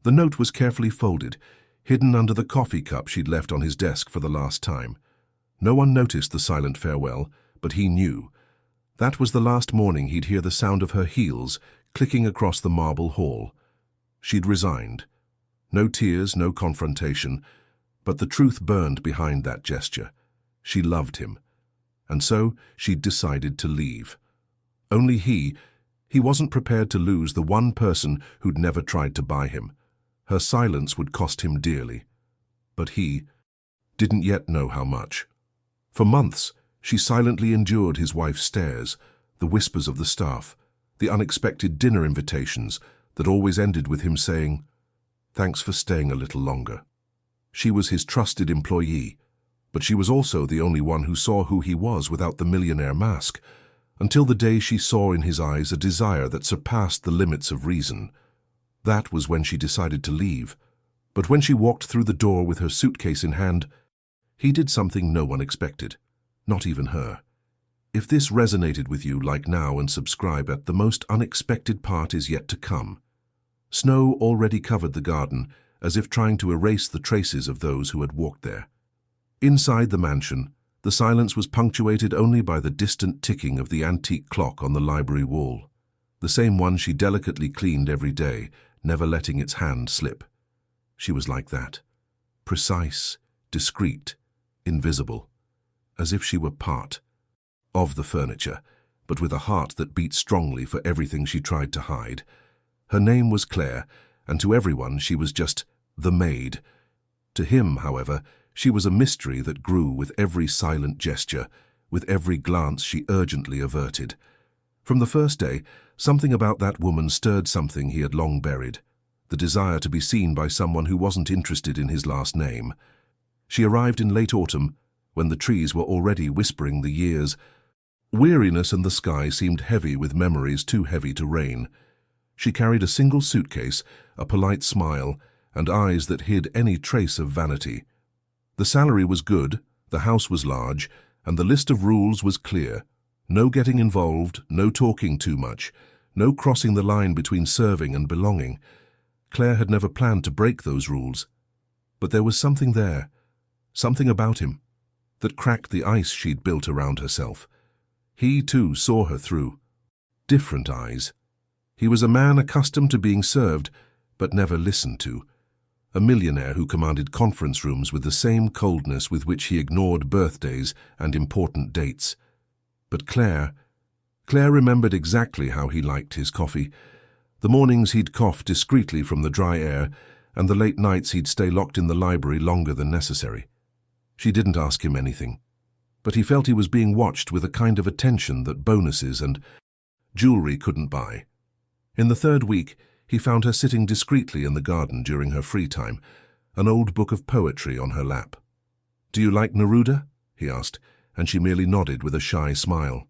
The note was carefully folded, hidden under the coffee cup she'd left on his desk for the last time. No one noticed the silent farewell, but he knew. That was the last morning he'd hear the sound of her heels clicking across the marble hall. She'd resigned. No tears, no confrontation, but the truth burned behind that gesture. She loved him. And so she'd decided to leave. Only he wasn't prepared to lose the one person who'd never tried to buy him. Her silence would cost him dearly. But he didn't yet know how much. For months, she silently endured his wife's stares, the whispers of the staff, the unexpected dinner invitations that always ended with him saying, "Thanks for staying a little longer." She was his trusted employee, but she was also the only one who saw who he was without the millionaire mask, until the day she saw in his eyes a desire that surpassed the limits of reason. That was when she decided to leave. But when she walked through the door with her suitcase in hand, he did something no one expected, not even her. If this resonated with you, like now and subscribe. At the most unexpected part is yet to come. Snow already covered the garden, as if trying to erase the traces of those who had walked there. Inside the mansion, the silence was punctuated only by the distant ticking of the antique clock on the library wall, the same one she delicately cleaned every day, never letting its hand slip. She was like that, precise, discreet, invisible, as if she were part of the furniture, but with a heart that beat strongly for everything she tried to hide. Her name was Claire, and to everyone she was just the Maid. To him, however, she was a mystery that grew with every silent gesture, with every glance she urgently averted. From the first day, something about that woman stirred something he had long buried, the desire to be seen by someone who wasn't interested in his last name. She arrived in late autumn, when the trees were already whispering the years. Weariness and the sky seemed heavy with memories too heavy to rain. She carried a single suitcase, a polite smile, and eyes that hid any trace of vanity. The salary was good, the house was large, and the list of rules was clear. No getting involved, no talking too much, no crossing the line between serving and belonging. Claire had never planned to break those rules. But there was something there, something about him, that cracked the ice she'd built around herself. He, too, saw her through different eyes. He was a man accustomed to being served, but never listened to. A millionaire who commanded conference rooms with the same coldness with which he ignored birthdays and important dates. But Claire remembered exactly how he liked his coffee. The mornings he'd cough discreetly from the dry air, and the late nights he'd stay locked in the library longer than necessary. She didn't ask him anything, but he felt he was being watched with a kind of attention that bonuses and jewelry couldn't buy. In the third week, he found her sitting discreetly in the garden during her free time, an old book of poetry on her lap. "Do you like Neruda?" he asked, and she merely nodded with a shy smile.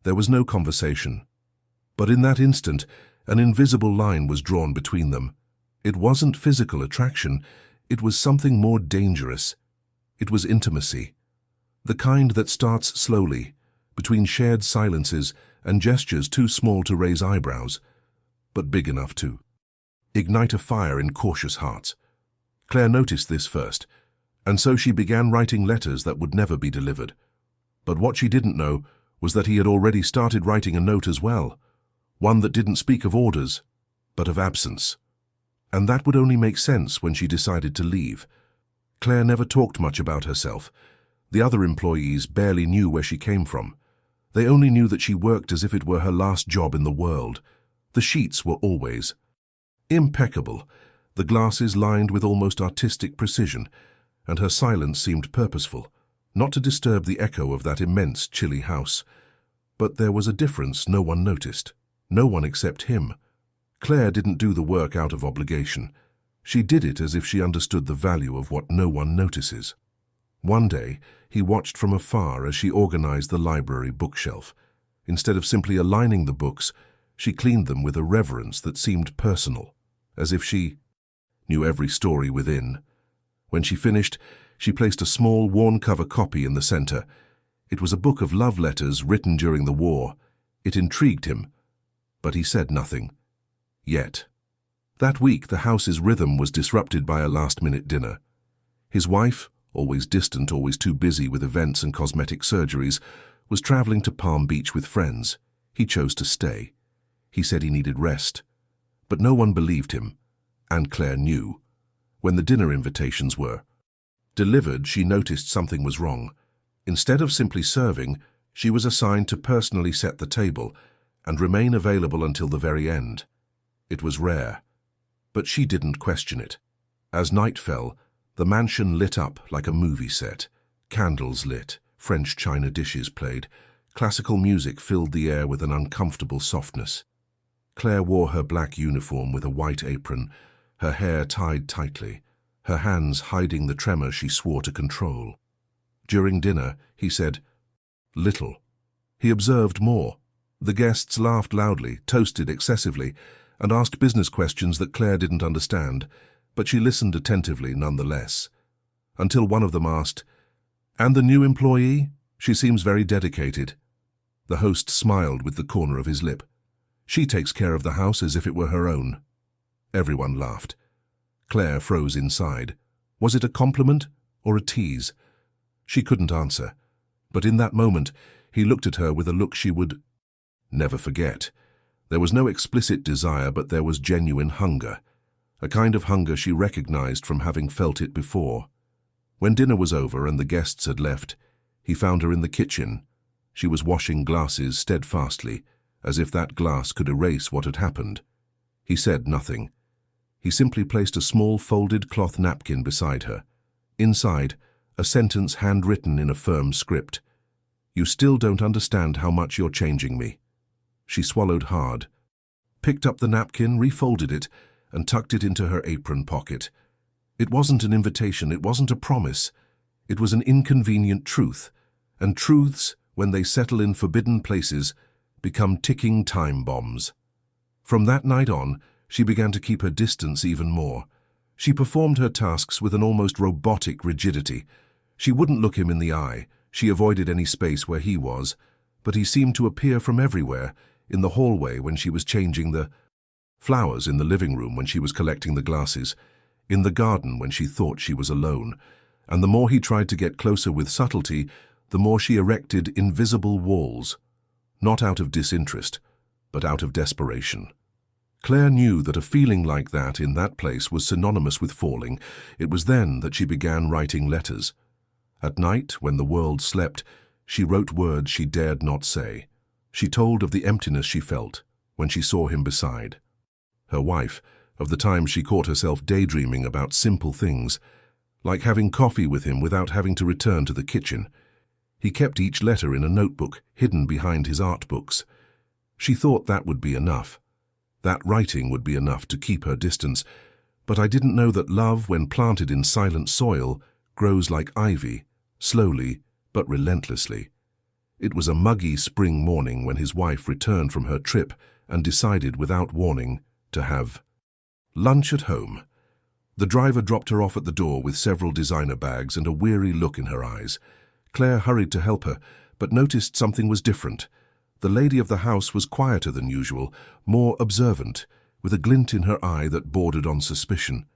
There was no conversation. But in that instant, an invisible line was drawn between them. It wasn't physical attraction, it was something more dangerous. It was intimacy. The kind that starts slowly, between shared silences and gestures too small to raise eyebrows, but big enough to ignite a fire in cautious hearts. Claire noticed this first, and so she began writing letters that would never be delivered. But what she didn't know was that he had already started writing a note as well, one that didn't speak of orders, but of absence. And that would only make sense when she decided to leave. Claire never talked much about herself. The other employees barely knew where she came from. They only knew that she worked as if it were her last job in the world. The sheets were always impeccable, the glasses lined with almost artistic precision, and her silence seemed purposeful, not to disturb the echo of that immense, chilly house. But there was a difference no one noticed, no one except him. Claire didn't do the work out of obligation. She did it as if she understood the value of what no one notices. One day, he watched from afar as she organized the library bookshelf. Instead of simply aligning the books, she cleaned them with a reverence that seemed personal, as if she knew every story within. When she finished, she placed a small, worn-cover copy in the center. It was a book of love letters written during the war. It intrigued him, but he said nothing. Yet. That week, the house's rhythm was disrupted by a last-minute dinner. His wife, always distant, always too busy with events and cosmetic surgeries, was traveling to Palm Beach with friends. He chose to stay. He said he needed rest. But no one believed him, and Claire knew. When the dinner invitations were delivered, she noticed something was wrong. Instead of simply serving, she was assigned to personally set the table and remain available until the very end. It was rare, but she didn't question it. As night fell, the mansion lit up like a movie set. Candles lit, French china dishes played, classical music filled the air with an uncomfortable softness. Claire wore her black uniform with a white apron, her hair tied tightly, her hands hiding the tremor she swore to control. During dinner, he said, "Little." He observed more. The guests laughed loudly, toasted excessively, and asked business questions that Claire didn't understand, but she listened attentively nonetheless. Until one of them asked, "And the new employee? She seems very dedicated." The host smiled with the corner of his lip. "She takes care of the house as if it were her own." Everyone laughed. Claire froze inside. Was it a compliment or a tease? She couldn't answer, but in that moment, he looked at her with a look she would never forget. There was no explicit desire, but there was genuine hunger, a kind of hunger she recognized from having felt it before. When dinner was over and the guests had left, he found her in the kitchen. She was washing glasses steadfastly, as if that glass could erase what had happened. He said nothing. He simply placed a small folded cloth napkin beside her. Inside, a sentence handwritten in a firm script. "You still don't understand how much you're changing me." She swallowed hard, picked up the napkin, refolded it, and tucked it into her apron pocket. It wasn't an invitation, it wasn't a promise. It was an inconvenient truth, and truths, when they settle in forbidden places, become ticking time bombs. From that night on, she began to keep her distance even more. She performed her tasks with an almost robotic rigidity. She wouldn't look him in the eye. She avoided any space where he was, but he seemed to appear from everywhere, in the hallway when she was changing the flowers, in the living room when she was collecting the glasses, in the garden when she thought she was alone. And the more he tried to get closer with subtlety, the more she erected invisible walls, not out of disinterest, but out of desperation. Claire knew that a feeling like that in that place was synonymous with falling. It was then that she began writing letters. At night, when the world slept, she wrote words she dared not say. She told of the emptiness she felt when she saw him beside her wife, of the times she caught herself daydreaming about simple things, like having coffee with him without having to return to the kitchen. He kept each letter in a notebook, hidden behind his art books. She thought that would be enough. That writing would be enough to keep her distance, but I didn't know that love, when planted in silent soil, grows like ivy, slowly but relentlessly. It was a muggy spring morning when his wife returned from her trip and decided, without warning, to have lunch at home. The driver dropped her off at the door with several designer bags and a weary look in her eyes. Claire hurried to help her, but noticed something was different. The lady of the house was quieter than usual, more observant, with a glint in her eye that bordered on suspicion.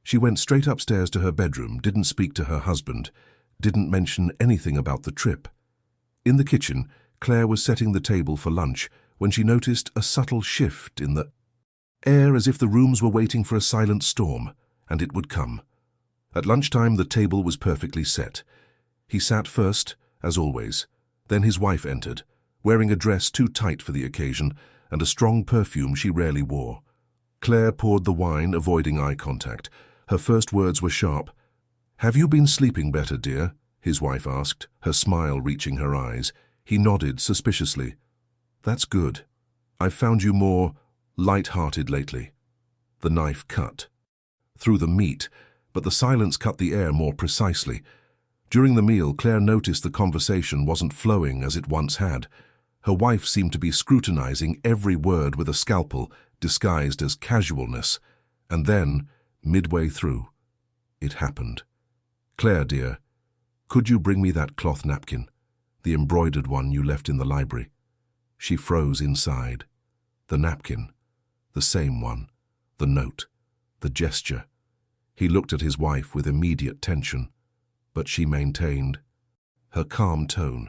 She went straight upstairs to her bedroom, didn't speak to her husband, didn't mention anything about the trip. In the kitchen, Claire was setting the table for lunch when she noticed a subtle shift in the air, as if the rooms were waiting for a silent storm, and it would come. At lunchtime, the table was perfectly set. He sat first, as always. Then his wife entered, wearing a dress too tight for the occasion and a strong perfume she rarely wore. Claire poured the wine, avoiding eye contact. Her first words were sharp. "Have you been sleeping better, dear?" his wife asked, her smile reaching her eyes. He nodded suspiciously. "That's good. I've found you more light-hearted lately." The knife cut through the meat, but the silence cut the air more precisely. During the meal, Claire noticed the conversation wasn't flowing as it once had. Her wife seemed to be scrutinizing every word with a scalpel disguised as casualness. And then, midway through, it happened. "Claire, dear, could you bring me that cloth napkin, the embroidered one you left in the library?" She froze inside. The napkin, the same one, The note, the gesture. He looked at his wife with immediate tension, but she maintained her calm tone.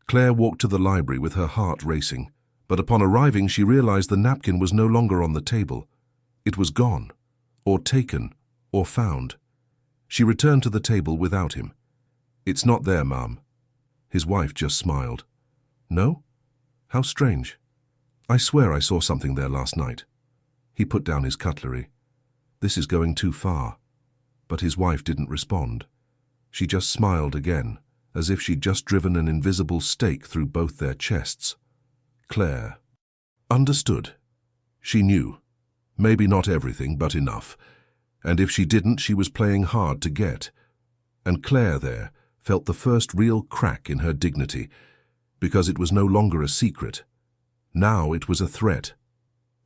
Claire walked to the library with her heart racing, but upon arriving she realized the napkin was no longer on the table. It was gone, or taken, or found. She returned to the table without him. "It's not there, Ma'am." His wife just smiled. "No? How strange. I swear I saw something there last night." He put down his cutlery. "This is going too far." But his wife didn't respond. She just smiled again, as if she'd just driven an invisible stake through both their chests. Claire understood. She knew. Maybe not everything, but enough. And if she didn't, she was playing hard to get. And Claire there felt the first real crack in her dignity, because it was no longer a secret. Now it was a threat.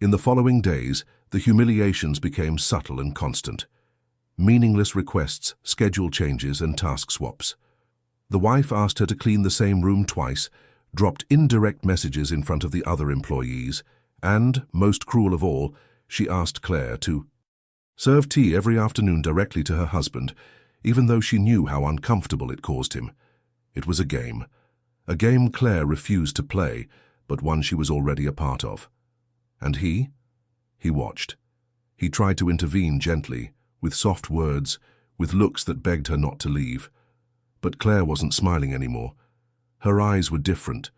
In the following days, the humiliations became subtle and constant. Meaningless requests, schedule changes, and task swaps. The wife asked her to clean the same room twice, dropped indirect messages in front of the other employees, and, most cruel of all, she asked Claire to serve tea every afternoon directly to her husband, even though she knew how uncomfortable it caused him. It was a game Claire refused to play, but one she was already a part of. And he? He watched. He tried to intervene gently, with soft words, with looks that begged her not to leave. But Claire wasn't smiling anymore. Her eyes were different.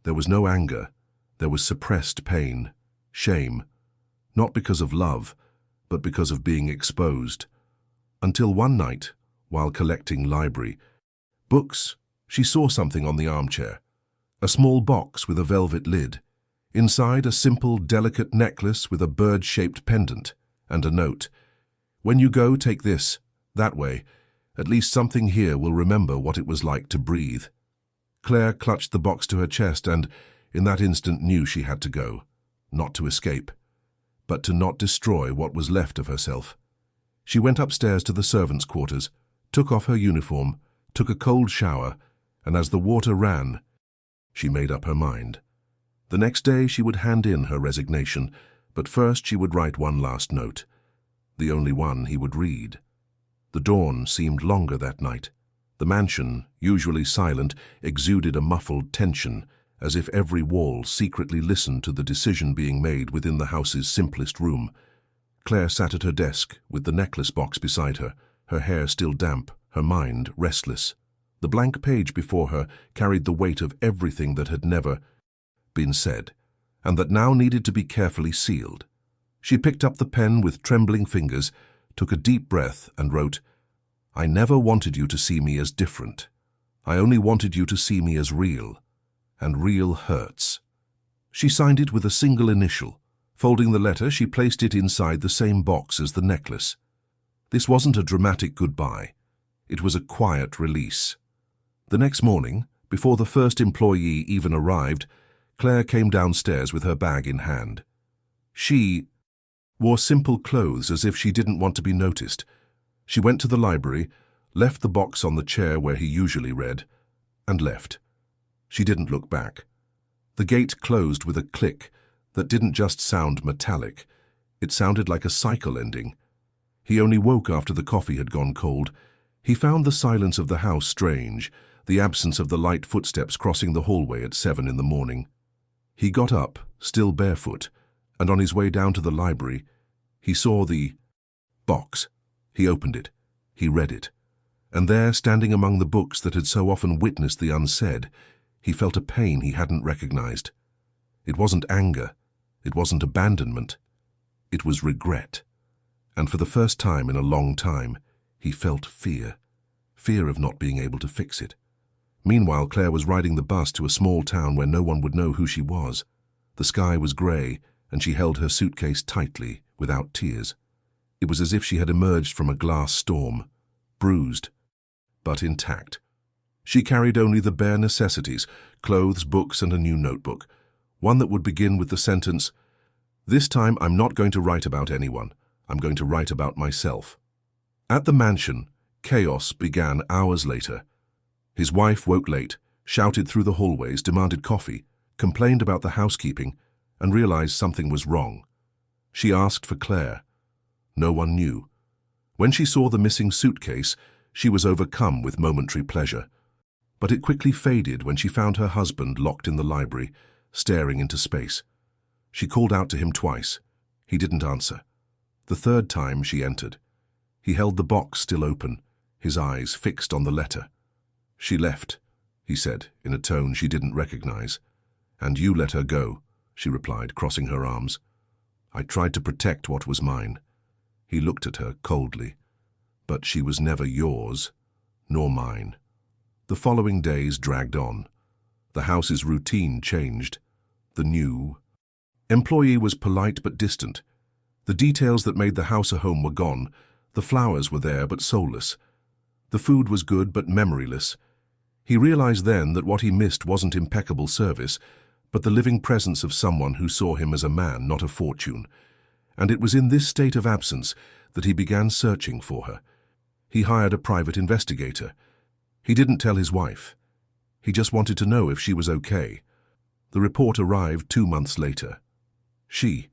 There was no anger. There was suppressed pain, shame. Not because of love, but because of being exposed. Until one night, while collecting library books, she saw something on the armchair. A small box with a velvet lid. Inside, a simple, delicate necklace with a bird-shaped pendant, and a note. "When you go, take this. That way. At least something here will remember what it was like to breathe." Claire clutched the box to her chest and, in that instant, knew she had to go. Not to escape, but to not destroy what was left of herself. She went upstairs to the servants' quarters, took off her uniform, took a cold shower, and as the water ran, she made up her mind. The next day she would hand in her resignation, but first she would write one last note. The only one he would read. The dawn seemed longer that night. The mansion, usually silent, exuded a muffled tension, as if every wall secretly listened to the decision being made within the house's simplest room. Claire sat at her desk, with the necklace box beside her, her hair still damp, her mind restless. The blank page before her carried the weight of everything that had never been said, and that now needed to be carefully sealed. She picked up the pen with trembling fingers, took a deep breath, and wrote, "I never wanted you to see me as different. I only wanted you to see me as real. And real hurts." She signed it with a single initial. Folding the letter, she placed it inside the same box as the necklace. This wasn't a dramatic goodbye. It was a quiet release. The next morning, before the first employee even arrived, Claire came downstairs with her bag in hand. She wore simple clothes as if she didn't want to be noticed. She went to the library, left the box on the chair where he usually read, and left. She didn't look back. The gate closed with a click that didn't just sound metallic. It sounded like a cycle ending. He only woke after the coffee had gone cold. He found the silence of the house strange, the absence of the light footsteps crossing the hallway at 7 in the morning. He got up, still barefoot, and on his way down to the library, he saw the box. He opened it. He read it. And there, standing among the books that had so often witnessed the unsaid, he felt a pain he hadn't recognized. It wasn't anger. It wasn't abandonment. It was regret. And for the first time in a long time, he felt fear. Fear of not being able to fix it. Meanwhile, Claire was riding the bus to a small town where no one would know who she was. The sky was grey, and she held her suitcase tightly, without tears. It was as if she had emerged from a glass storm, bruised, but intact. She carried only the bare necessities, clothes, books, and a new notebook, one that would begin with the sentence, "This time I'm not going to write about anyone. I'm going to write about myself." At the mansion, chaos began hours later. His wife woke late, shouted through the hallways, demanded coffee, complained about the housekeeping, and realized something was wrong. She asked for Claire, No one knew. When she saw the missing suitcase, she was overcome with momentary pleasure. But it quickly faded when she found her husband locked in the library, staring into space. She called out to him twice. He didn't answer. The third time she entered. He held the box still open, his eyes fixed on the letter. "She left," he said, in a tone she didn't recognize. "And you let her go," she replied, crossing her arms. "I tried to protect what was mine." He looked at her coldly. "But she was never yours, nor mine." The following days dragged on. The house's routine changed. The new employee was polite but distant. The details that made the house a home were gone. The flowers were there but soulless. The food was good but memoryless. He realized then that what he missed wasn't impeccable service, but the living presence of someone who saw him as a man, not a fortune. And it was in this state of absence that he began searching for her. He hired a private investigator. He didn't tell his wife. He just wanted to know if she was okay. The report arrived 2 months later. She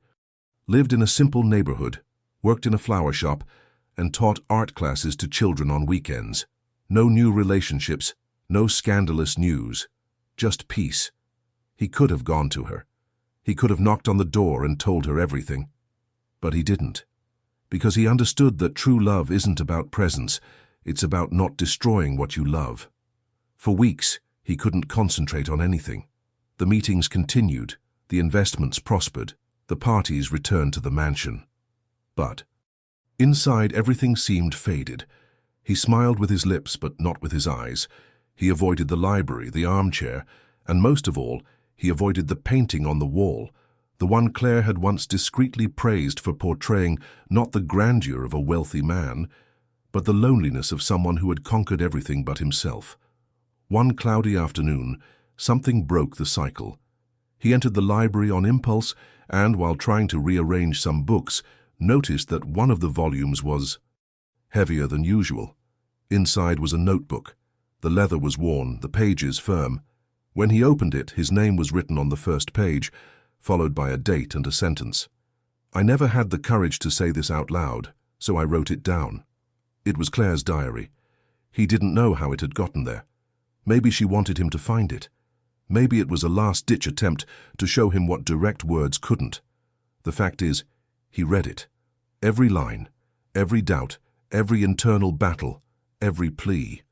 lived in a simple neighborhood, worked in a flower shop, and taught art classes to children on weekends. No new relationships, no scandalous news, just peace. He could have gone to her. He could have knocked on the door and told her everything. But he didn't, because he understood that true love isn't about presence, it's about not destroying what you love. For weeks, he couldn't concentrate on anything. The meetings continued, the investments prospered, the parties returned to the mansion. But inside, everything seemed faded. He smiled with his lips, but not with his eyes. He avoided the library, the armchair, and most of all, he avoided the painting on the wall, the one Claire had once discreetly praised for portraying not the grandeur of a wealthy man, but the loneliness of someone who had conquered everything but himself. One cloudy afternoon, something broke the cycle. He entered the library on impulse and, while trying to rearrange some books, noticed that one of the volumes was heavier than usual. Inside was a notebook. The leather was worn, the pages firm. When he opened it, his name was written on the first page, followed by a date and a sentence. I never had the courage to say this out loud, so I wrote it down. It was Claire's diary. He didn't know how it had gotten there. Maybe she wanted him to find it. Maybe it was a last-ditch attempt to show him what direct words couldn't. The fact is, he read it. Every line, every doubt, every internal battle, every plea.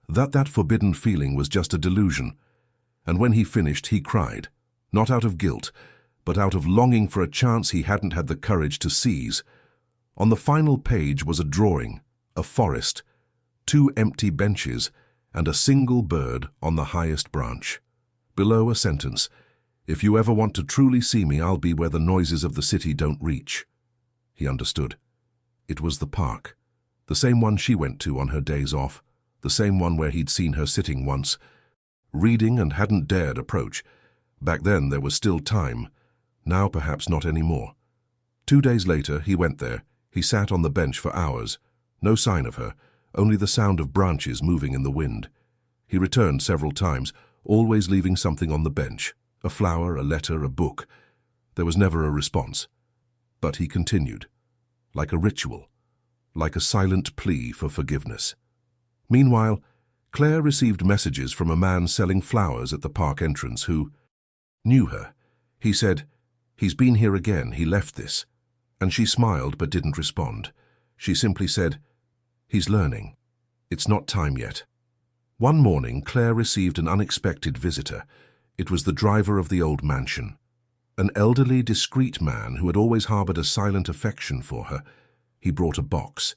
That forbidden feeling was just a delusion. And when he finished, he cried, not out of guilt, but out of longing for a chance he hadn't had the courage to seize. On the final page was a drawing, a forest, 2 empty benches, and a single bird on the highest branch. Below, a sentence, "If you ever want to truly see me, I'll be where the noises of the city don't reach." He understood. It was the park, the same one she went to on her days off, the same one where he'd seen her sitting once, reading and hadn't dared approach. Back then there was still time, now perhaps not anymore. 2 days later he went there. He sat on the bench for hours. No sign of her, only the sound of branches moving in the wind. He returned several times, always leaving something on the bench, a flower, a letter, a book. There was never a response. But he continued, like a ritual, like a silent plea for forgiveness. Meanwhile, Claire received messages from a man selling flowers at the park entrance who knew her. He said, "He's been here again, he left this." And she smiled but didn't respond. She simply said, "He's learning. It's not time yet." One morning, Claire received an unexpected visitor. It was the driver of the old mansion. An elderly, discreet man who had always harbored a silent affection for her. He brought a box.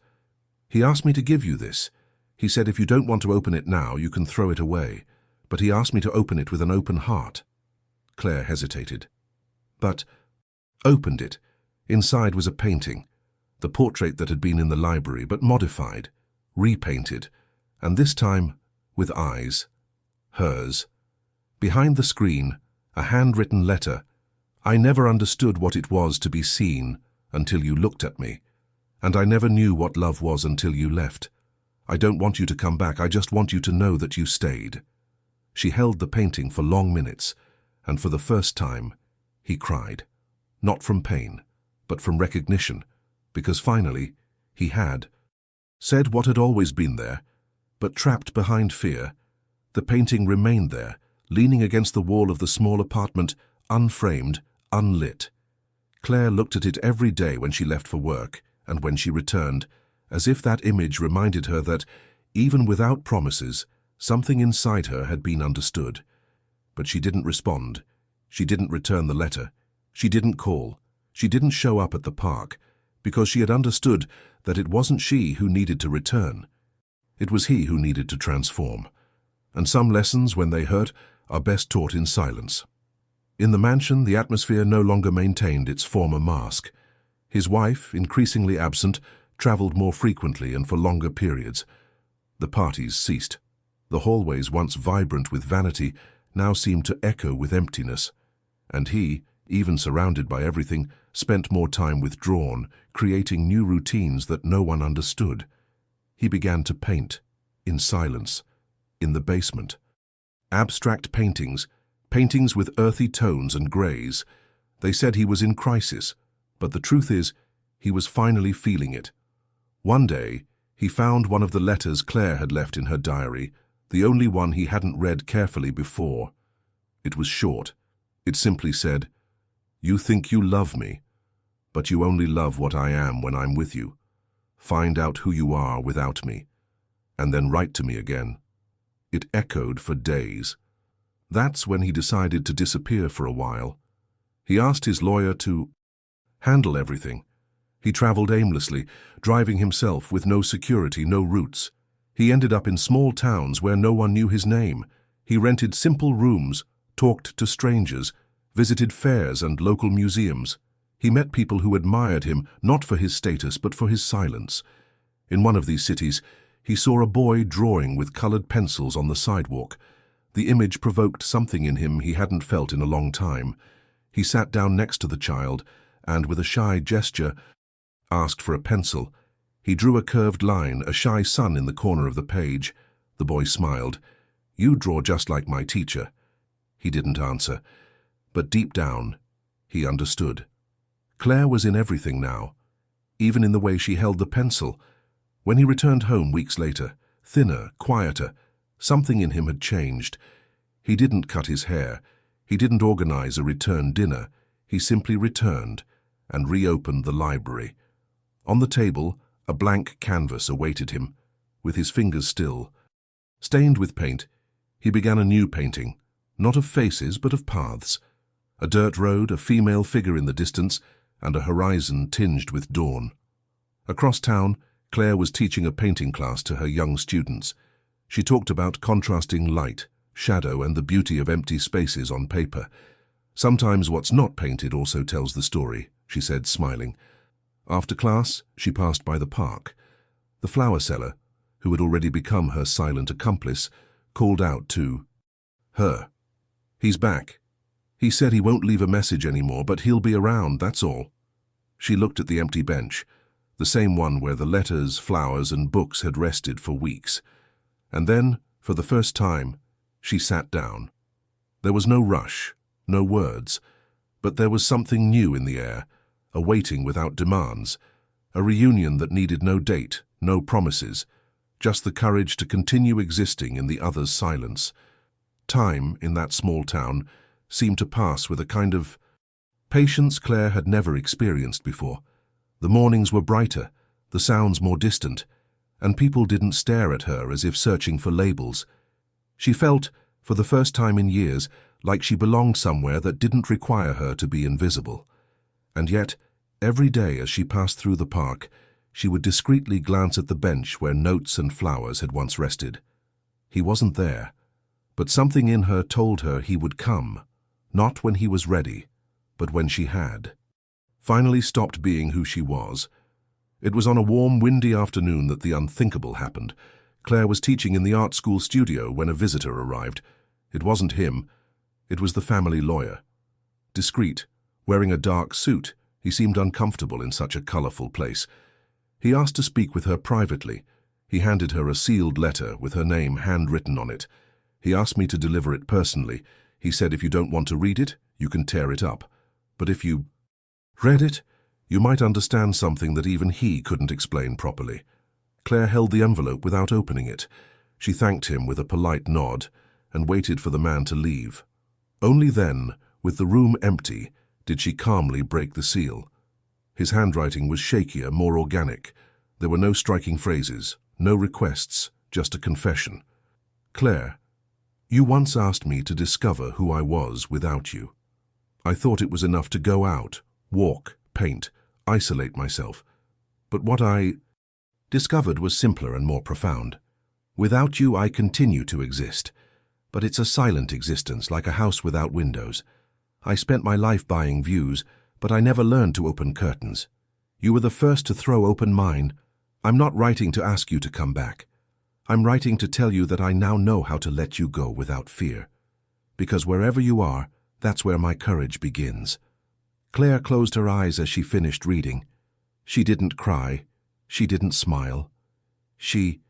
"He asked me to give you this. He said if you don't want to open it now, you can throw it away. But he asked me to open it with an open heart." Claire hesitated. But opened it. Inside was a painting. The portrait that had been in the library, but modified, repainted, and this time with eyes. Hers. Behind the screen, a handwritten letter. "I never understood what it was to be seen until you looked at me. And I never knew what love was until you left. I don't want you to come back, I just want you to know that you stayed." She held the painting for long minutes, and for the first time, he cried. Not from pain, but from recognition, because finally, he had said what had always been there, but trapped behind fear. The painting remained there, leaning against the wall of the small apartment, unframed, unlit. Claire looked at it every day when she left for work and when she returned, as if that image reminded her that, even without promises, something inside her had been understood. But she didn't respond. She didn't return the letter. She didn't call. She didn't show up at the park, because she had understood that it wasn't she who needed to return. It was he who needed to transform. And some lessons, when they hurt, are best taught in silence. In the mansion, the atmosphere no longer maintained its former mask. His wife, increasingly absent, traveled more frequently and for longer periods. The parties ceased. The hallways, once vibrant with vanity, now seemed to echo with emptiness. And he, even surrounded by everything, spent more time withdrawn, creating new routines that no one understood. He began to paint, in silence, in the basement. Abstract paintings, paintings with earthy tones and greys. They said he was in crisis, but the truth is, he was finally feeling it. One day, he found one of the letters Claire had left in her diary, the only one he hadn't read carefully before. It was short. It simply said, "You think you love me, but you only love what I am when I'm with you. Find out who you are without me, and then write to me again." It echoed for days. That's when he decided to disappear for a while. He asked his lawyer to handle everything. He traveled aimlessly, driving himself with no security, no roots. He ended up in small towns where no one knew his name. He rented simple rooms, talked to strangers, visited fairs and local museums. He met people who admired him, not for his status but for his silence. In one of these cities, he saw a boy drawing with colored pencils on the sidewalk. The image provoked something in him he hadn't felt in a long time. He sat down next to the child and, with a shy gesture, asked for a pencil. He drew a curved line, a shy sun in the corner of the page. The boy smiled. "You draw just like my teacher." He didn't answer, but deep down, he understood. Claire was in everything now, even in the way she held the pencil. When he returned home weeks later, thinner, quieter, something in him had changed. He didn't cut his hair. He didn't organize a return dinner. He simply returned and reopened the library. On the table, a blank canvas awaited him, with his fingers still. Stained with paint, he began a new painting, not of faces but of paths. A dirt road, a female figure in the distance, and a horizon tinged with dawn. Across town, Claire was teaching a painting class to her young students. She talked about contrasting light, shadow, and the beauty of empty spaces on paper. "Sometimes what's not painted also tells the story," she said, smiling. After class, she passed by the park. The flower seller, who had already become her silent accomplice, called out to her. "He's back. He said he won't leave a message anymore, but he'll be around, that's all." She looked at the empty bench, the same one where the letters, flowers, and books had rested for weeks. And then, for the first time, she sat down. There was no rush, no words, but there was something new in the air, a waiting without demands, a reunion that needed no date, no promises, just the courage to continue existing in the other's silence. Time, in that small town, seemed to pass with a kind of patience Claire had never experienced before. The mornings were brighter, the sounds more distant, and people didn't stare at her as if searching for labels. She felt, for the first time in years, like she belonged somewhere that didn't require her to be invisible. And yet, every day as she passed through the park, she would discreetly glance at the bench where notes and flowers had once rested. He wasn't there, but something in her told her he would come, not when he was ready, but when she had finally stopped being who she was. It was on a warm, windy afternoon that the unthinkable happened. Claire was teaching in the art school studio when a visitor arrived. It wasn't him. It was the family lawyer. Discreet, wearing a dark suit, he seemed uncomfortable in such a colorful place. He asked to speak with her privately. He handed her a sealed letter with her name handwritten on it. He asked me to deliver it personally. He said, "If you don't want to read it, you can tear it up. But if you read it, You might understand something that even he couldn't explain properly. Claire held the envelope without opening it. She thanked him with a polite nod and waited for the man to leave. Only then, with the room empty, did she calmly break the seal. His handwriting was shakier, more organic. There were no striking phrases, no requests, just a confession. Claire, you once asked me to discover who I was without you. I thought it was enough to go out, walk, paint, isolate myself. But what I discovered was simpler and more profound. Without you, I continue to exist. But it's a silent existence, like a house without windows. I spent my life buying views, but I never learned to open curtains. You were the first to throw open mine. I'm not writing to ask you to come back. I'm writing to tell you that I now know how to let you go without fear. Because wherever you are, that's where my courage begins. Claire closed her eyes as she finished reading. She didn't cry. She didn't smile. She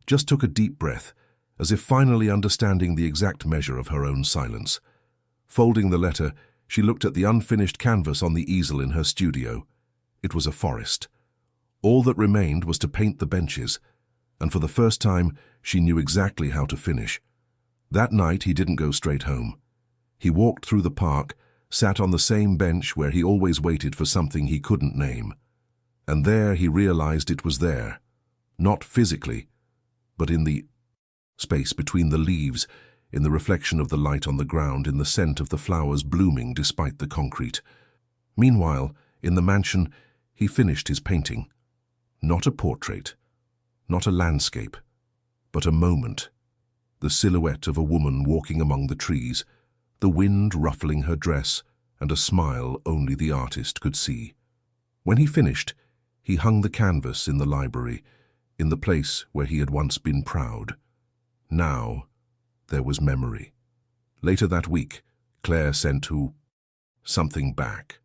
just took a deep breath, as if finally understanding the exact measure of her own silence. Folding the letter, she looked at the unfinished canvas on the easel in her studio. It was a forest. All that remained was to paint the benches, and for the first time, she knew exactly how to finish. That night, he didn't go straight home. He walked through the park, sat on the same bench where he always waited for something he couldn't name. And there he realized it was there, not physically, but in the space between the leaves, in the reflection of the light on the ground, in the scent of the flowers blooming despite the concrete. Meanwhile, in the mansion, he finished his painting. Not a portrait, not a landscape, but a moment. The silhouette of a woman walking among the trees, the wind ruffling her dress, and a smile only the artist could see. When he finished, he hung the canvas in the library, in the place where he had once been proud. Now, there was memory. Later that week, Claire sent something back.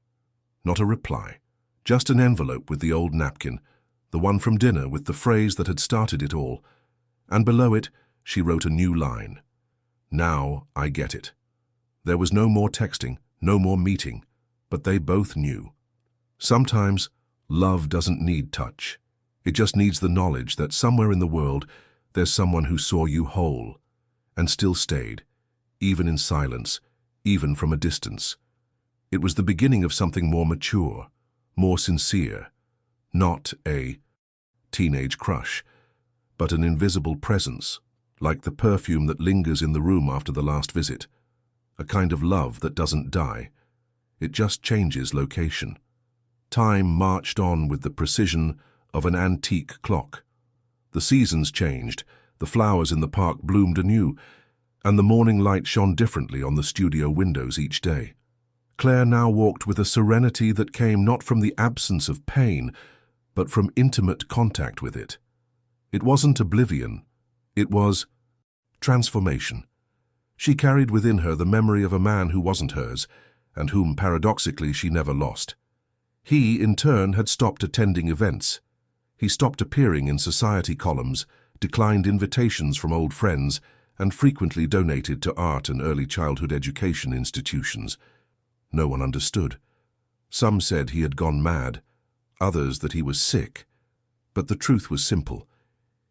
Not a reply, just an envelope with the old napkin, the one from dinner with the phrase that had started it all, and below it she wrote a new line. Now I get it. There was no more texting, no more meeting, but they both knew. Sometimes love doesn't need touch. It just needs the knowledge that somewhere in the world there's someone who saw you whole and still stayed, even in silence, even from a distance. It was the beginning of something more mature, more sincere, not a teenage crush, but an invisible presence, like the perfume that lingers in the room after the last visit, a kind of love that doesn't die. It just changes location. Time marched on with the precision of an antique clock. The seasons changed, the flowers in the park bloomed anew, and the morning light shone differently on the studio windows each day. Claire now walked with a serenity that came not from the absence of pain, but from intimate contact with it. It wasn't oblivion, it was transformation. She carried within her the memory of a man who wasn't hers, and whom, paradoxically, she never lost. He, in turn, had stopped attending events. He stopped appearing in society columns, declined invitations from old friends, and frequently donated to art and early childhood education institutions. No one understood. Some said he had gone mad, others that he was sick. But the truth was simple.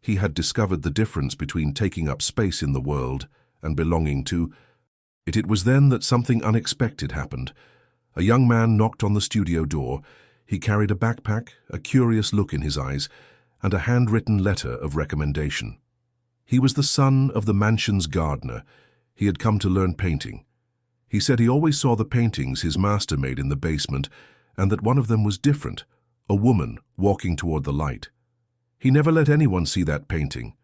He had discovered the difference between taking up space in the world and belonging to it. It was then that something unexpected happened. A young man knocked on the studio door. He carried a backpack, a curious look in his eyes, and a handwritten letter of recommendation. He was the son of the mansion's gardener. He had come to learn painting. He said he always saw the paintings his master made in the basement, and that one of them was different, a woman walking toward the light. He never let anyone see that painting,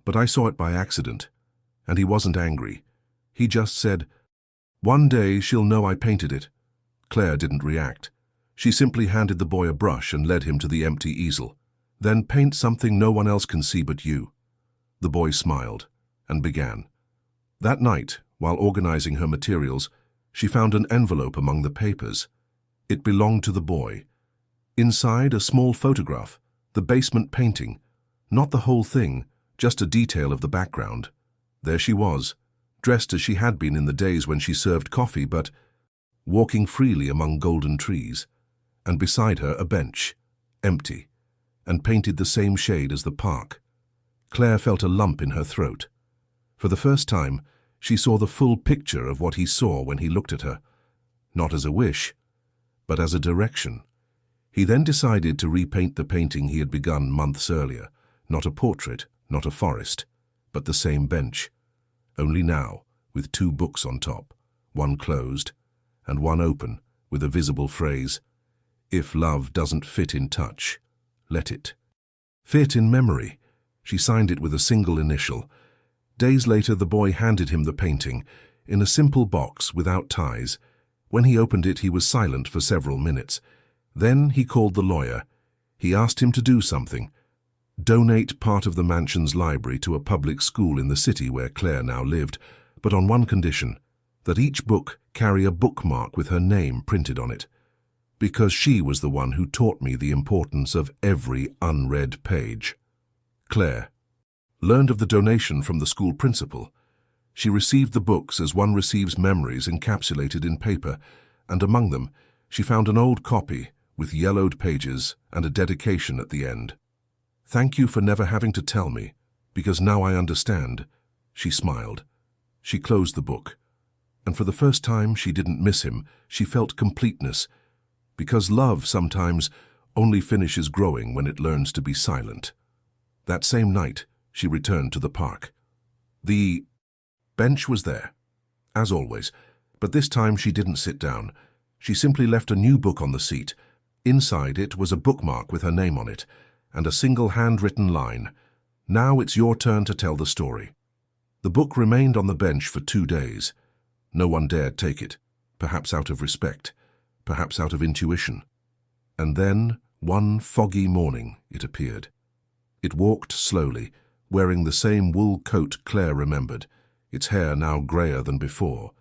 but I saw it by accident, and he wasn't angry. He just said, "One day she'll know I painted it." Claire didn't react. She simply handed the boy a brush and led him to the empty easel. "Then paint something no one else can see but you." The boy smiled and began. That night, while organizing her materials, she found an envelope among the papers. It belonged to the boy. Inside, a small photograph, the basement painting, not the whole thing, just a detail of the background. There she was, dressed as she had been in the days when she served coffee, but walking freely among golden trees. and beside her a bench, empty, and painted the same shade as the park. Claire felt a lump in her throat. For the first time, she saw the full picture of what he saw when he looked at her, not as a wish, but as a direction. He then decided to repaint the painting he had begun months earlier, not a portrait, not a forest, but the same bench, only now with 2 books on top, one closed and one open with a visible phrase, "If love doesn't fit in touch, let it fit in memory." She signed it with a single initial. Days later, the boy handed him the painting, in a simple box without ties. When he opened it, he was silent for several minutes. Then he called the lawyer. He asked him to do something. Donate part of the mansion's library to a public school in the city where Claire now lived, but on one condition, that each book carry a bookmark with her name printed on it. Because she was the one who taught me the importance of every unread page. Claire learned of the donation from the school principal. She received the books as one receives memories encapsulated in paper, and among them she found an old copy with yellowed pages and a dedication at the end. "Thank you for never having to tell me, because now I understand." She smiled. She closed the book, and for the first time she didn't miss him. She felt completeness, because love sometimes only finishes growing when it learns to be silent. That same night, she returned to the park. The bench was there, as always, but this time she didn't sit down. She simply left a new book on the seat. Inside it was a bookmark with her name on it, and a single handwritten line, "Now it's your turn to tell the story." The book remained on the bench for 2 days. No one dared take it, perhaps out of respect, perhaps out of intuition. And then, one foggy morning, it appeared. It walked slowly, wearing the same wool coat Claire remembered, its hair now greyer than before,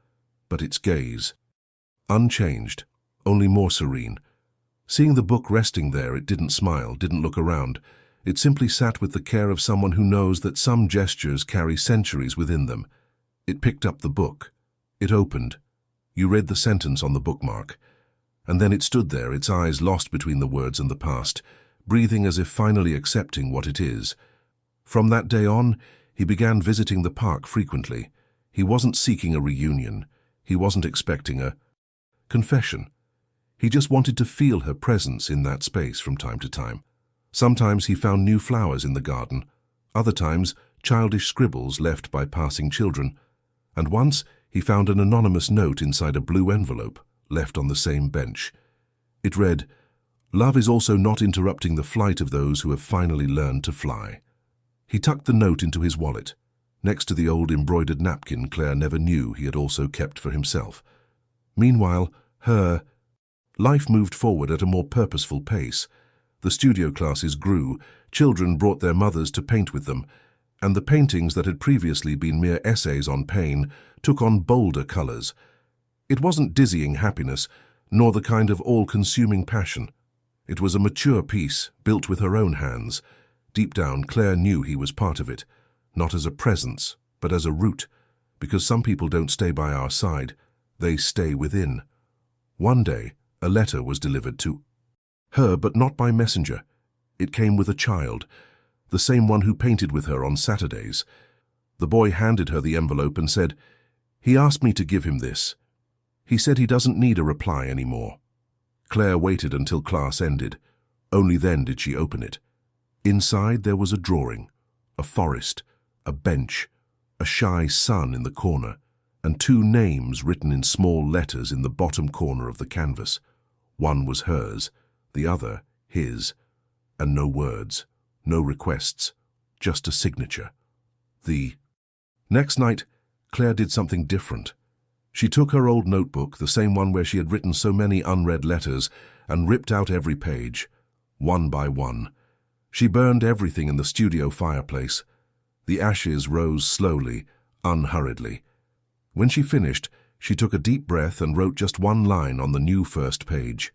but its gaze unchanged, only more serene. Seeing the book resting there, it didn't smile, didn't look around. It simply sat with the care of someone who knows that some gestures carry centuries within them. It picked up the book. It opened. You read the sentence on the bookmark. And then it stood there, its eyes lost between the words and the past, breathing as if finally accepting what it is. From that day on, he began visiting the park frequently. He wasn't seeking a reunion. He wasn't expecting a confession. He just wanted to feel her presence in that space from time to time. Sometimes he found new flowers in the garden, other times childish scribbles left by passing children, and once he found an anonymous note inside a blue envelope left on the same bench. It read, "Love is also not interrupting the flight of those who have finally learned to fly." He tucked the note into his wallet, next to the old embroidered napkin Claire never knew he had also kept for himself. Meanwhile, her life moved forward at a more purposeful pace. The studio classes grew, children brought their mothers to paint with them, and the paintings that had previously been mere essays on pain took on bolder colors. It wasn't dizzying happiness, nor the kind of all-consuming passion. It was a mature piece, built with her own hands. Deep down, Claire knew he was part of it, not as a presence, but as a root, because some people don't stay by our side, they stay within. One day, a letter was delivered to her, but not by messenger. It came with a child, the same one who painted with her on Saturdays. The boy handed her the envelope and said, "He asked me to give him this. He said he doesn't need a reply anymore." Claire waited until class ended. Only then did she open it. Inside there was a drawing, a forest, a bench, a shy sun in the corner, and 2 names written in small letters in the bottom corner of the canvas. One was hers, the other his, and no words, no requests, just a signature. The next night, Claire did something different. She took her old notebook, the same one where she had written so many unread letters, and ripped out every page, one by one. She burned everything in the studio fireplace. The ashes rose slowly, unhurriedly. When she finished, she took a deep breath and wrote just one line on the new first page.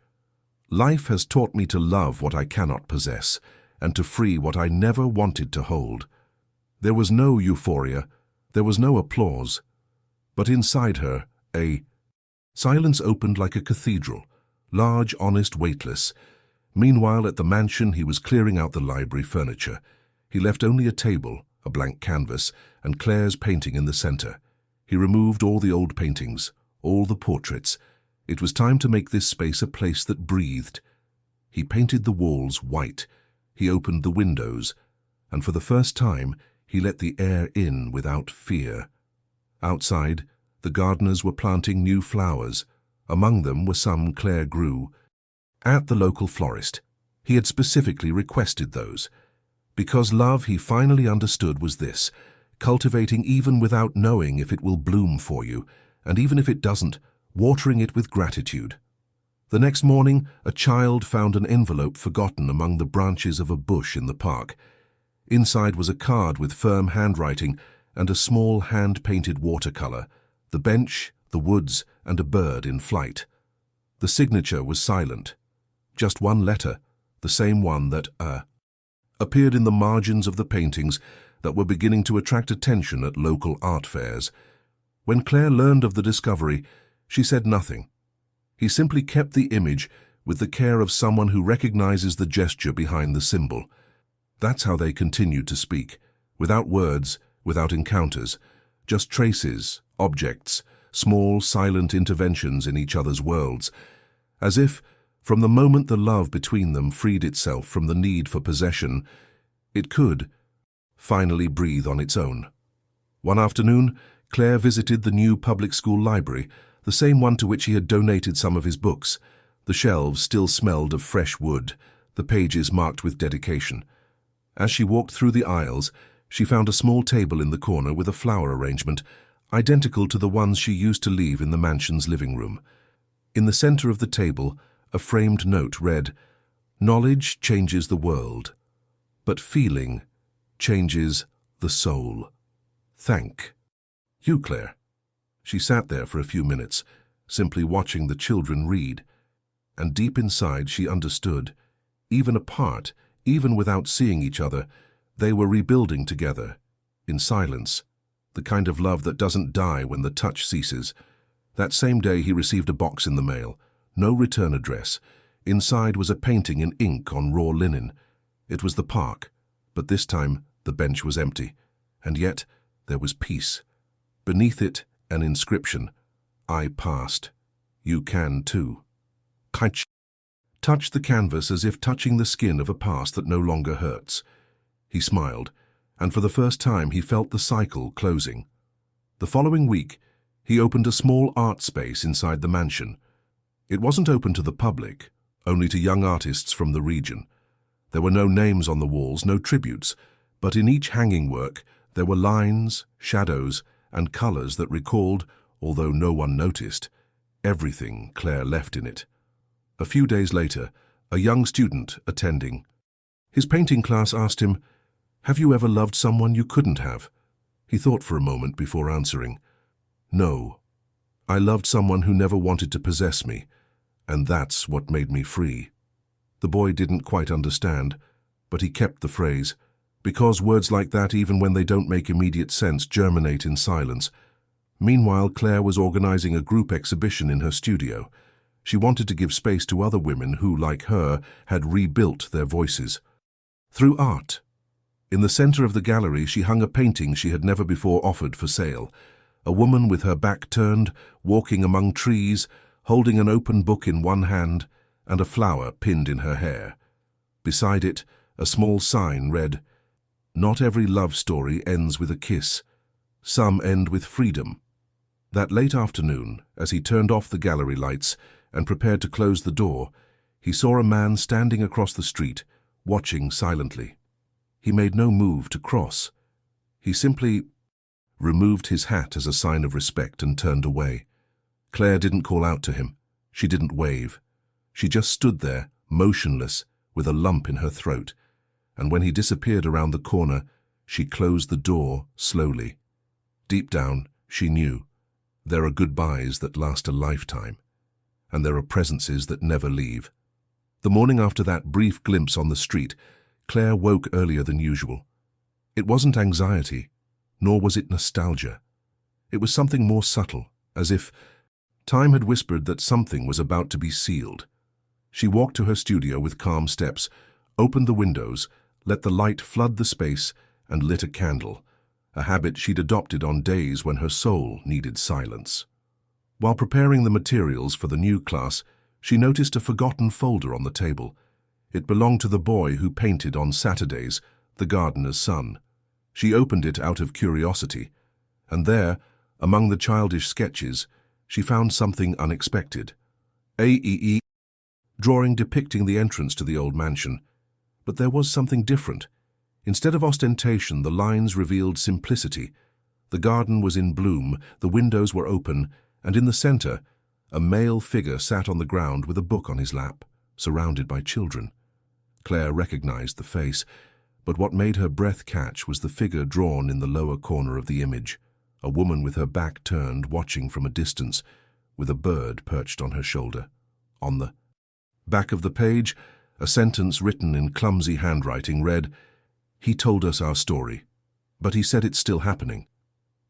"Life has taught me to love what I cannot possess, and to free what I never wanted to hold." There was no euphoria, there was no applause, but inside her, a silence opened like a cathedral, large, honest, weightless. Meanwhile, at the mansion, he was clearing out the library furniture. He left only a table, a blank canvas, and Claire's painting in the center. He removed all the old paintings, all the portraits. It was time to make this space a place that breathed. He painted the walls white. He opened the windows, and for the first time, he let the air in without fear. Outside, the gardeners were planting new flowers. Among them were some Claire grew. At the local florist, he had specifically requested those. Because love, he finally understood, was this: cultivating even without knowing if it will bloom for you, and even if it doesn't, watering it with gratitude. The next morning, a child found an envelope forgotten among the branches of a bush in the park. Inside was a card with firm handwriting and a small hand-painted watercolor, the bench, the woods, and a bird in flight. The signature was silent. Just one letter, the same one that appeared in the margins of the paintings that were beginning to attract attention at local art fairs. When Claire learned of the discovery, she said nothing. He simply kept the image with the care of someone who recognizes the gesture behind the symbol. That's how they continued to speak, without words, without encounters, just traces, objects, small, silent interventions in each other's worlds, as if, from the moment the love between them freed itself from the need for possession, it could finally breathe on its own. One afternoon, Claire visited the new public school library, the same one to which he had donated some of his books. The shelves still smelled of fresh wood, the pages marked with dedication. As she walked through the aisles, she found a small table in the corner with a flower arrangement, identical to the ones she used to leave in the mansion's living room. In the center of the table, a framed note read, "Knowledge changes the world, but feeling changes the soul. Thank you, Claire." She sat there for a few minutes, simply watching the children read, and deep inside she understood, even apart, even without seeing each other, they were rebuilding together, in silence, the kind of love that doesn't die when the touch ceases. That same day he received a box in the mail, no return address. Inside was a painting in ink on raw linen. It was the park, but this time the bench was empty, and yet there was peace. Beneath it, an inscription, "I passed. You can too." Kaich touched the canvas as if touching the skin of a past that no longer hurts. He smiled, and for the first time he felt the cycle closing. The following week, he opened a small art space inside the mansion. It wasn't open to the public, only to young artists from the region. There were no names on the walls, no tributes, but in each hanging work there were lines, shadows, and colors that recalled, although no one noticed, everything Claire left in it. A few days later, a young student attending his painting class asked him, "Have you ever loved someone you couldn't have?" He thought for a moment before answering, "No, I loved someone who never wanted to possess me, and that's what made me free." The boy didn't quite understand, but he kept the phrase, because words like that, even when they don't make immediate sense, germinate in silence. Meanwhile, Claire was organizing a group exhibition in her studio. She wanted to give space to other women who, like her, had rebuilt their voices. Through art. In the center of the gallery, she hung a painting she had never before offered for sale. A woman with her back turned, walking among trees, holding an open book in one hand and a flower pinned in her hair. Beside it, a small sign read, "Not every love story ends with a kiss. Some end with freedom." That late afternoon, as he turned off the gallery lights and prepared to close the door, he saw a man standing across the street, watching silently. He made no move to cross. He simply removed his hat as a sign of respect and turned away. Claire didn't call out to him. She didn't wave. She just stood there, motionless, with a lump in her throat. And when he disappeared around the corner, she closed the door slowly. Deep down, she knew, there are goodbyes that last a lifetime, and there are presences that never leave. The morning after that brief glimpse on the street, Claire woke earlier than usual. It wasn't anxiety, nor was it nostalgia. It was something more subtle, as if time had whispered that something was about to be sealed. She walked to her studio with calm steps, opened the windows, let the light flood the space, and lit a candle, a habit she'd adopted on days when her soul needed silence. While preparing the materials for the new class, she noticed a forgotten folder on the table. It belonged to the boy who painted on Saturdays, the gardener's son. She opened it out of curiosity, and there, among the childish sketches, she found something unexpected. A drawing depicting the entrance to the old mansion. But there was something different. Instead of ostentation, the lines revealed simplicity. The garden was in bloom, the windows were open, and in the center, a male figure sat on the ground with a book on his lap, surrounded by children. Claire recognized the face, but what made her breath catch was the figure drawn in the lower corner of the image, a woman with her back turned, watching from a distance, with a bird perched on her shoulder. On the back of the page, a sentence written in clumsy handwriting read, "He told us our story, but he said it's still happening."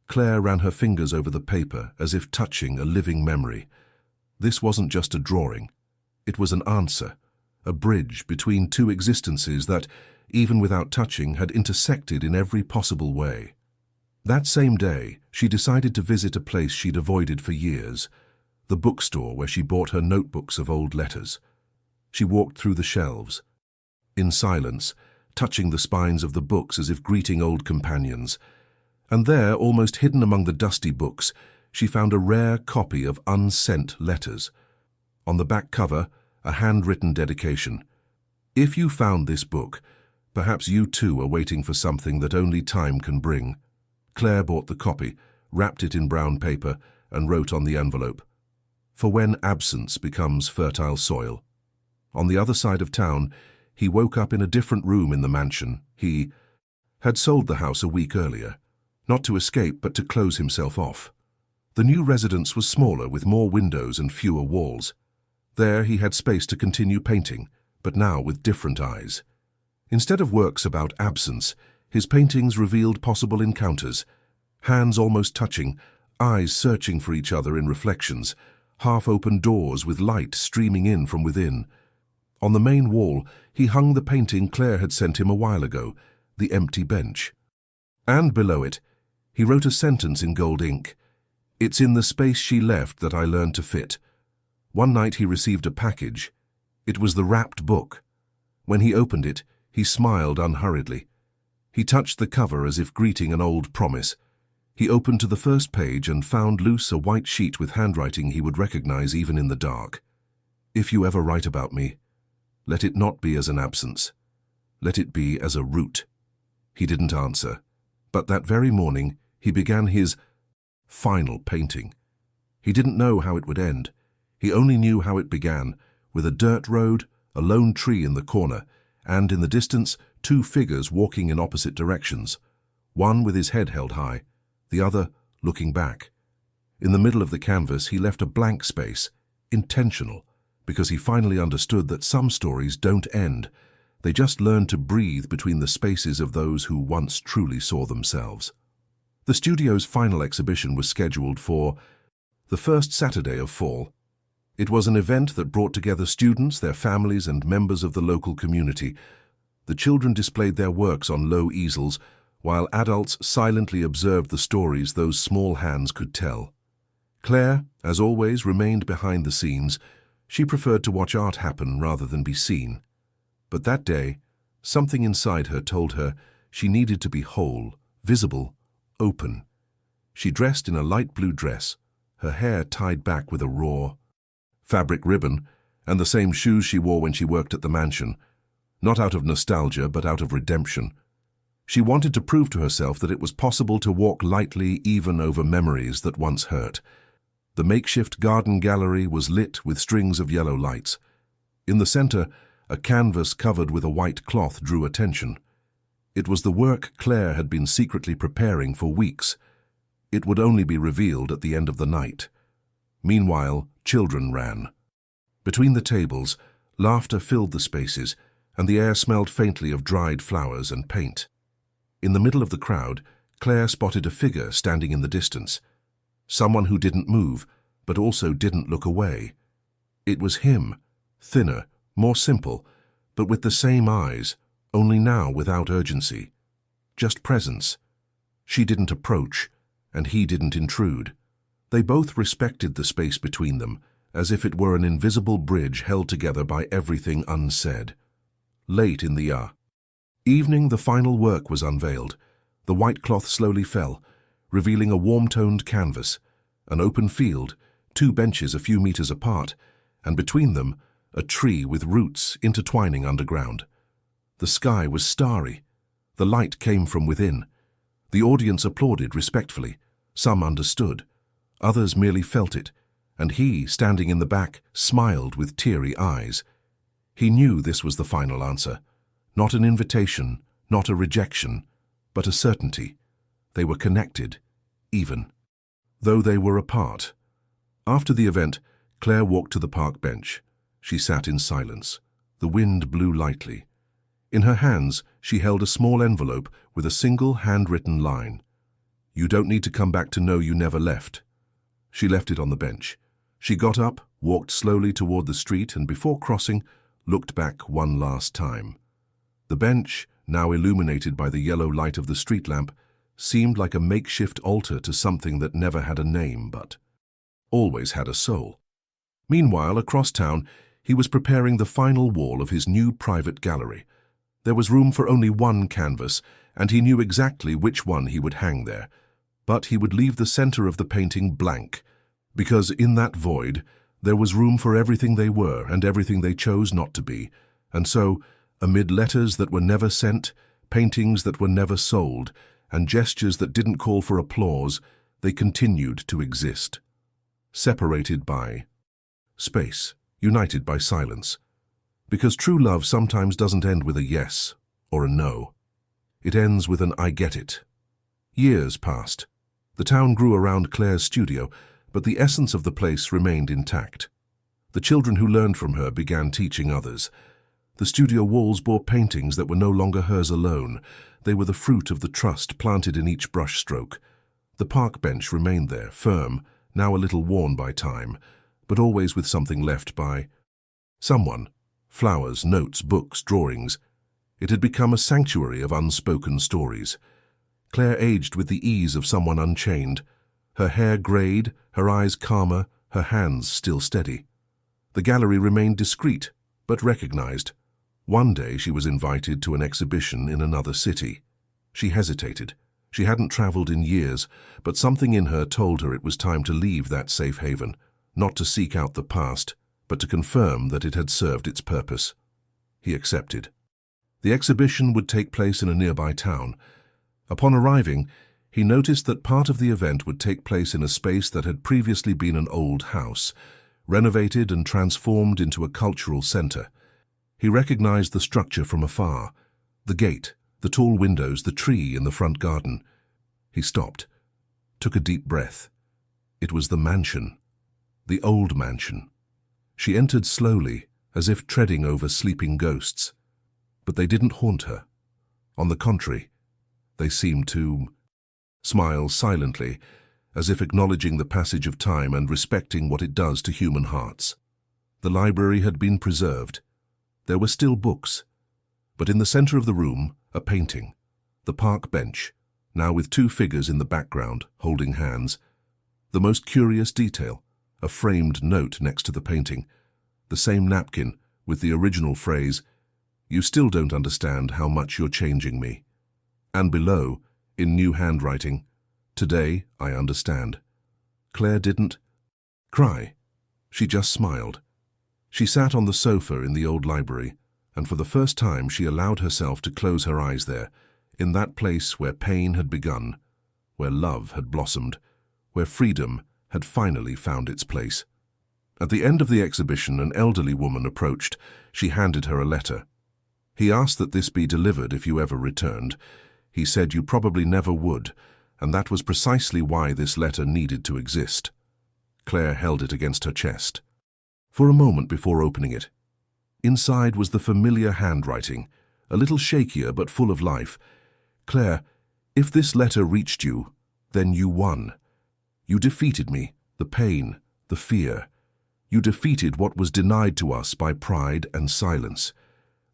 Claire ran her fingers over the paper as if touching a living memory. This wasn't just a drawing. It was an answer, a bridge between two existences that, even without touching, had intersected in every possible way. That same day, she decided to visit a place she'd avoided for years, the bookstore where she bought her notebooks of old letters. She walked through the shelves, in silence, touching the spines of the books as if greeting old companions. And there, almost hidden among the dusty books, she found a rare copy of unsent letters. On the back cover, a handwritten dedication. "If you found this book, perhaps you too are waiting for something that only time can bring." Claire bought the copy, wrapped it in brown paper, and wrote on the envelope, "For when absence becomes fertile soil." On the other side of town, he woke up in a different room in the mansion. He had sold the house a week earlier, not to escape but to close himself off. The new residence was smaller, with more windows and fewer walls. There he had space to continue painting, but now with different eyes. Instead of works about absence, his paintings revealed possible encounters, hands almost touching, eyes searching for each other in reflections, half-open doors with light streaming in from within. On the main wall, he hung the painting Claire had sent him a while ago, The Empty Bench. And below it, he wrote a sentence in gold ink. "It's in the space she left that I learned to fit." One night he received a package. It was the wrapped book. When he opened it, he smiled unhurriedly. He touched the cover as if greeting an old promise. He opened to the first page and found loose a white sheet with handwriting he would recognize even in the dark. "If you ever write about me, let it not be as an absence. Let it be as a root." He didn't answer, but that very morning he began his final painting. He didn't know how it would end. He only knew how it began, with a dirt road, a lone tree in the corner, and in the distance, two figures walking in opposite directions, one with his head held high, the other looking back. In the middle of the canvas he left a blank space, intentional, because he finally understood that some stories don't end. They just learn to breathe between the spaces of those who once truly saw themselves. The studio's final exhibition was scheduled for the first Saturday of fall. It was an event that brought together students, their families, and members of the local community. The children displayed their works on low easels, while adults silently observed the stories those small hands could tell. Claire, as always, remained behind the scenes. She preferred to watch art happen rather than be seen. But that day, something inside her told her she needed to be whole, visible, open. She dressed in a light blue dress, her hair tied back with a raw fabric ribbon, and the same shoes she wore when she worked at the mansion, not out of nostalgia but out of redemption. She wanted to prove to herself that it was possible to walk lightly even over memories that once hurt. The makeshift garden gallery was lit with strings of yellow lights. In the center, a canvas covered with a white cloth drew attention. It was the work Claire had been secretly preparing for weeks. It would only be revealed at the end of the night. Meanwhile, children ran. Between the tables, laughter filled the spaces, and the air smelled faintly of dried flowers and paint. In the middle of the crowd, Claire spotted a figure standing in the distance. Someone who didn't move, but also didn't look away. It was him, Thinner, more simple, but with the same eyes, only now without urgency. Just presence. She didn't approach, and he didn't intrude. They both respected the space between them, as if it were an invisible bridge held together by everything unsaid. Late in the evening, the final work was unveiled. The white cloth slowly fell, revealing a warm-toned canvas, an open field, 2 benches a few meters apart, and between them, a tree with roots intertwining underground. The sky was starry. The light came from within. The audience applauded respectfully. Some understood. Others merely felt it, and he, standing in the back, smiled with teary eyes. He knew this was the final answer. Not an invitation, not a rejection, but a certainty. They were connected, even, though they were apart. After the event, Claire walked to the park bench. She sat in silence. The wind blew lightly. In her hands, she held a small envelope with a single handwritten line. "You don't need to come back to know you never left." She left it on the bench. She got up, walked slowly toward the street, and before crossing, looked back one last time. The bench, now illuminated by the yellow light of the street lamp, seemed like a makeshift altar to something that never had a name but always had a soul. Meanwhile, across town, he was preparing the final wall of his new private gallery. There was room for only one canvas, and he knew exactly which one he would hang there. But he would leave the center of the painting blank, because in that void there was room for everything they were and everything they chose not to be. And so, amid letters that were never sent, paintings that were never sold, and gestures that didn't call for applause, they continued to exist. Separated by space, united by silence. Because true love sometimes doesn't end with a yes or a no. It ends with an "I get it." Years passed. The town grew around Claire's studio, but the essence of the place remained intact. The children who learned from her began teaching others. The studio walls bore paintings that were no longer hers alone. They were the fruit of the trust planted in each brushstroke. The park bench remained there, firm, now a little worn by time, but always with something left by someone. Flowers, notes, books, drawings. It had become a sanctuary of unspoken stories. Claire aged with the ease of someone unchained. Her hair grayed, her eyes calmer, her hands still steady. The gallery remained discreet, but recognized. One day she was invited to an exhibition in another city. She hesitated. She hadn't traveled in years, but something in her told her it was time to leave that safe haven, not to seek out the past, but to confirm that it had served its purpose. He accepted. The exhibition would take place in a nearby town. Upon arriving, he noticed that part of the event would take place in a space that had previously been an old house, renovated and transformed into a cultural center. He recognized the structure from afar, the gate, the tall windows, the tree in the front garden. He stopped, took a deep breath. It was the mansion, the old mansion. She entered slowly, as if treading over sleeping ghosts. But they didn't haunt her. On the contrary, they seemed to smile silently, as if acknowledging the passage of time and respecting what it does to human hearts. The library had been preserved. There were still books, but in the center of the room, a painting, the park bench, now with 2 figures in the background, holding hands. The most curious detail, a framed note next to the painting, the same napkin with the original phrase, "You still don't understand how much you're changing me." And below, in new handwriting, "Today I understand." Claire didn't cry. She just smiled. She sat on the sofa in the old library, and for the first time she allowed herself to close her eyes there, in that place where pain had begun, where love had blossomed, where freedom had finally found its place. At the end of the exhibition, an elderly woman approached. She handed her a letter. "He asked that this be delivered if you ever returned. He said you probably never would, and that was precisely why this letter needed to exist." Claire held it against her chest for a moment before opening it. Inside was the familiar handwriting, a little shakier but full of life. "Claire, if this letter reached you, then you won. You defeated me, the pain, the fear. You defeated what was denied to us by pride and silence.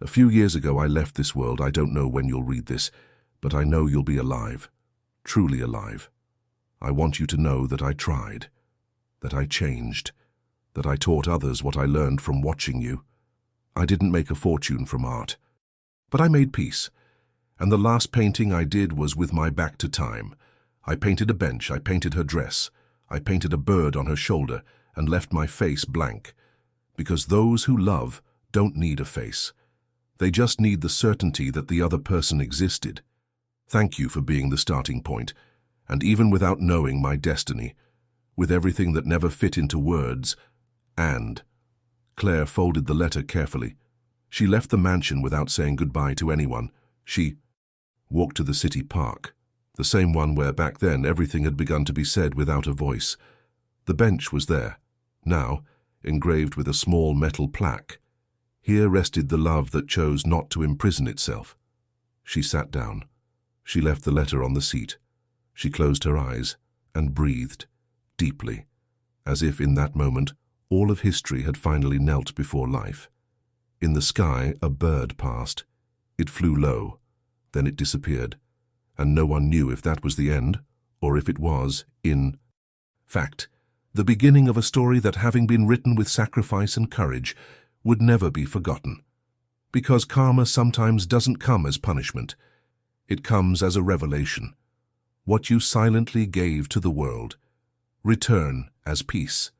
A few years ago I left this world. I don't know when you'll read this, but I know you'll be alive, truly alive. I want you to know that I tried, that I changed, that I taught others what I learned from watching you. I didn't make a fortune from art, but I made peace. And the last painting I did was with my back to time. I painted a bench, I painted her dress, I painted a bird on her shoulder and left my face blank. Because those who love don't need a face. They just need the certainty that the other person existed. Thank you for being the starting point, and even without knowing my destiny, with everything that never fit into words, and... Claire folded the letter carefully. She left the mansion without saying goodbye to anyone. She walked to the city park, the same one where back then everything had begun to be said without a voice. The bench was there, now engraved with a small metal plaque. Here rested the love that chose not to imprison itself. She sat down. She left the letter on the seat. She closed her eyes and breathed deeply, as if in that moment all of history had finally knelt before life. In the sky, a bird passed. It flew low, then it disappeared, and no one knew if that was the end or if it was, in fact, the beginning of a story that, having been written with sacrifice and courage, would never be forgotten. Because karma sometimes doesn't come as punishment. It comes as a revelation. What you silently gave to the world, return as peace.